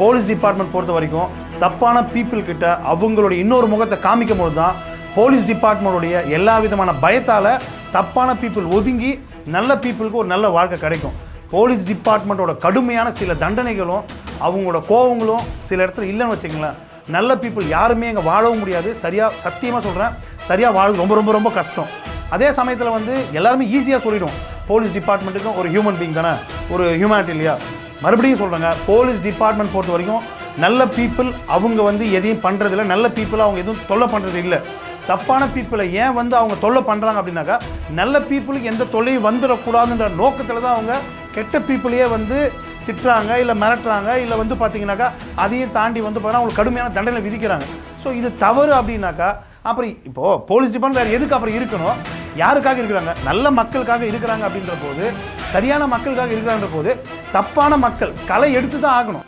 Police department பொறுத்த வரைக்கும் தப்பான பீப்புள் கிட்ட அவங்களுடைய இன்னொரு முகத்தை காமிக்கும் போது தான் போலீஸ் டிபார்ட்மெண்ட்டுடைய எல்லா விதமான பயத்தால் தப்பான பீப்புள் ஒதுங்கி நல்ல பீப்புளுக்கு ஒரு நல்ல வாழ்க்கை கிடைக்கும். போலீஸ் டிபார்ட்மெண்ட்டோட கடுமையான சில தண்டனைகளும் அவங்களோட கோவங்களும் சில இடத்துல இல்லைன்னு வச்சுங்களேன், நல்ல பீப்புள் யாருமே இங்கே வாழவும் முடியாது. சத்தியமாக சொல்கிறேன், சரியாக வாழ்றது ரொம்ப ரொம்ப ரொம்ப கஷ்டம். அதே சமயத்தில் வந்து எல்லாருமே ஈஸியாக சொல்லிடும், போலீஸ் டிபார்ட்மெண்ட்டுக்கும் ஒரு ஹியூமன் பீயிங் தானே, ஒரு ஹியூமனிட்டி இல்லையா. மறுபடியும் சொல்கிறேங்க, போலீஸ் டிபார்ட்மெண்ட் பொறுத்த வரைக்கும் நல்ல பீப்புள் அவங்க வந்து எதையும் பண்ணுறதில்ல, நல்ல பீப்புளை அவங்க எதுவும் தொல்லை பண்ணுறது இல்லை. தப்பான பீப்புளை ஏன் வந்து அவங்க தொல்லை பண்ணுறாங்க அப்படின்னாக்கா, நல்ல பீப்புளுக்கு எந்த தொல்லையும் வந்துடக்கூடாதுன்ற நோக்கத்தில் தான் அவங்க கெட்ட பீப்புளையே வந்து திட்டுறாங்க, இல்லை மிரட்டுறாங்க, இல்லை வந்து பார்த்தீங்கன்னாக்கா அதையும் தாண்டி வந்து பார்த்தீங்கன்னா அவங்களுக்கு கடுமையான தண்டனை விதிக்கிறாங்க. ஸோ இது தவறு அப்படின்னாக்கா அப்புறம் இப்போது போலீஸ் டிபார்ட்மெண்ட் வேறு எதுக்கு அப்புறம் இருக்கணும், யாருக்காக இருக்கிறாங்க, நல்ல மக்களுக்காக இருக்கிறாங்க அப்படின்ற போது, சரியான மக்களுக்காக இருக்கிறான்ற போது தப்பான மக்கள் களை எடுத்து தான் ஆகணும்.